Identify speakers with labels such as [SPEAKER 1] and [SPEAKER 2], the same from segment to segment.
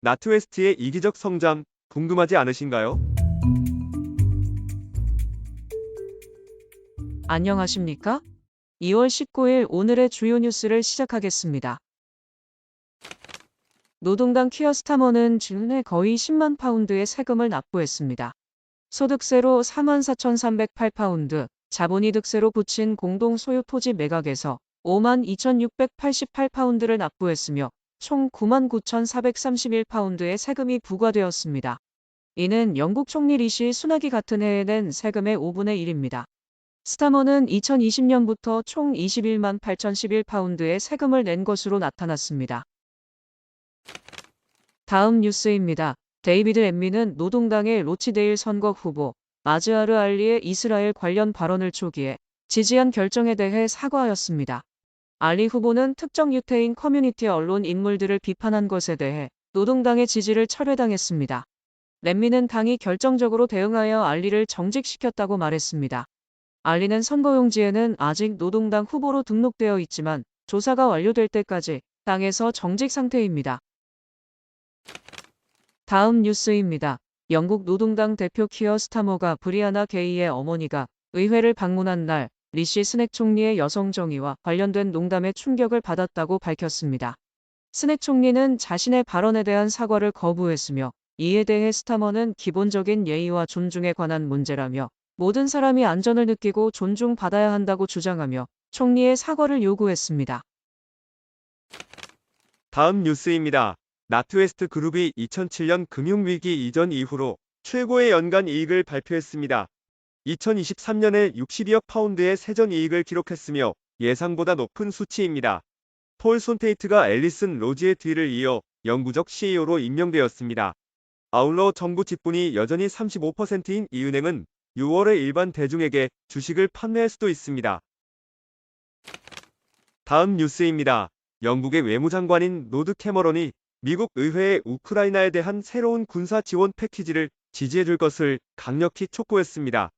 [SPEAKER 1] 나트웨스트의 이기적 성장 궁금하지 않으신가요?
[SPEAKER 2] 안녕하십니까? 2월 19일 오늘의 주요 뉴스를 시작하겠습니다. 노동당 키어 스타머는 지난해 거의 10만 파운드의 세금을 납부했습니다. 소득세로 44,308파운드, 자본이득세로 붙인 공동 소유 토지 매각에서 52,688파운드를 납부했으며 총 99,431파운드의 세금이 부과되었습니다. 이는 영국 총리 리시 수낙이 같은 해에 낸 세금의 5분의 1입니다. 스타머는 2020년부터 총 21만 8,011파운드의 세금을 낸 것으로 나타났습니다. 다음 뉴스입니다. 데이비드 엠미는 노동당의 로치데일 선거 후보 마즈하르 알리의 이스라엘 관련 발언을 초기에 지지한 결정에 대해 사과하였습니다. 알리 후보는 특정 유태인 커뮤니티 언론 인물들을 비판한 것에 대해 노동당의 지지를 철회당했습니다. 엠미는 당이 결정적으로 대응하여 알리를 정직시켰다고 말했습니다. 알리는 선거용지에는 아직 노동당 후보로 등록되어 있지만 조사가 완료될 때까지 당에서 정직 상태입니다. 다음 뉴스입니다. 영국 노동당 대표 키어 스타머가 브리아나 게이의 어머니가 의회를 방문한 날 리시 스넥 총리의 여성 정의와 관련된 농담에 충격을 받았다고 밝혔습니다. 스넥 총리는 자신의 발언에 대한 사과를 거부했으며 이에 대해 스타머는 기본적인 예의와 존중에 관한 문제라며 모든 사람이 안전을 느끼고 존중받아야 한다고 주장하며 총리의 사과를 요구했습니다.
[SPEAKER 1] 다음 뉴스입니다. 나트웨스트 그룹이 2007년 금융위기 이전 이후로 최고의 연간 이익을 발표했습니다. 2023년에 62억 파운드의 세전 이익을 기록했으며 예상보다 높은 수치입니다. 폴 손테이트가 앨리슨 로지의 뒤를 이어 영구적 CEO로 임명되었습니다. 아울러 정부 지분이 여전히 35%인 이 은행은 6월에 일반 대중에게 주식을 판매할 수도 있습니다. 다음 뉴스입니다. 영국의 외무장관인 노드 캐머런이 미국 의회에 우크라이나에 대한 새로운 군사 지원 패키지를 지지해줄 것을 강력히 촉구했습니다.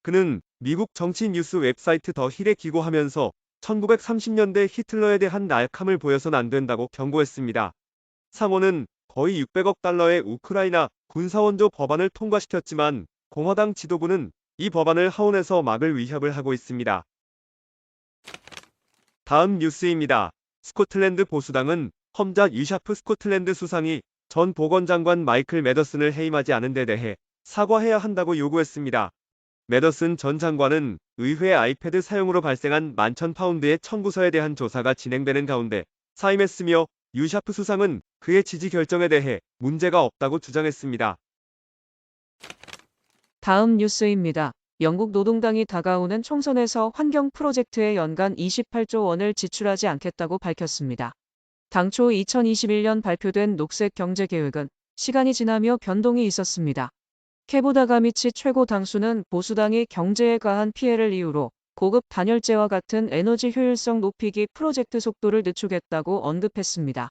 [SPEAKER 1] 그는 미국 정치 뉴스 웹사이트 더 힐에 기고하면서 1930년대 히틀러에 대한 나약함을 보여선 안 된다고 경고했습니다. 상원은 거의 600억 달러의 우크라이나 군사원조 법안을 통과시켰지만 공화당 지도부는 이 법안을 하원에서 막을 위협을 하고 있습니다. 다음 뉴스입니다. 스코틀랜드 보수당은 험자 유샤프 스코틀랜드 수상이 전 보건장관 마이클 매더슨을 해임하지 않은 데 대해 사과해야 한다고 요구했습니다. 매더슨 전 장관은 의회 아이패드 사용으로 발생한 11,000파운드의 청구서에 대한 조사가 진행되는 가운데 사임했으며 유샤프 수상은 그의 지지 결정에 대해 문제가 없다고 주장했습니다.
[SPEAKER 2] 다음 뉴스입니다. 영국 노동당이 다가오는 총선에서 환경 프로젝트에 연간 28조 원을 지출하지 않겠다고 밝혔습니다. 당초 2021년 발표된 녹색 경제 계획은 시간이 지나며 변동이 있었습니다. 케보다가미치 최고 당수는 보수당이 경제에 가한 피해를 이유로 고급 단열재와 같은 에너지 효율성 높이기 프로젝트 속도를 늦추겠다고 언급했습니다.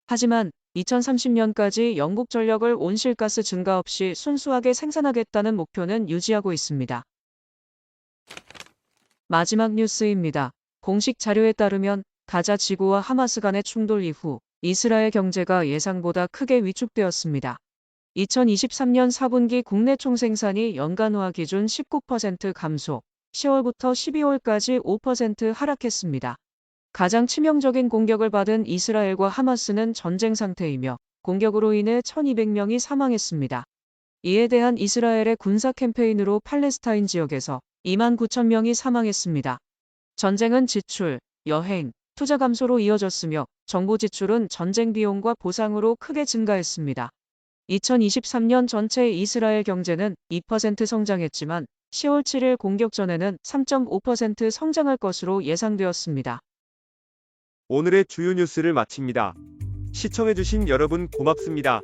[SPEAKER 2] 하지만 2030년까지 영국 전력을 온실가스 증가 없이 순수하게 생산하겠다는 목표는 유지하고 있습니다. 마지막 뉴스입니다. 공식 자료에 따르면 가자 지구와 하마스 간의 충돌 이후 이스라엘 경제가 예상보다 크게 위축되었습니다. 2023년 4분기 국내 총생산이 연간화 기준 19% 감소, 10월부터 12월까지 5% 하락했습니다. 가장 치명적인 공격을 받은 이스라엘과 하마스는 전쟁 상태이며 공격으로 인해 1,200명이 사망했습니다. 이에 대한 이스라엘의 군사 캠페인으로 팔레스타인 지역에서 29,000명이 사망했습니다. 전쟁은 지출, 여행, 투자 감소로 이어졌으며 정부 지출은 전쟁 비용과 보상으로 크게 증가했습니다. 2023년 전체 이스라엘 경제는 2% 성장했지만 10월 7일 공격 전에는 3.5% 성장할 것으로 예상되었습니다.
[SPEAKER 1] 오늘의 주요 뉴스를 마칩니다. 시청해주신 여러분 고맙습니다.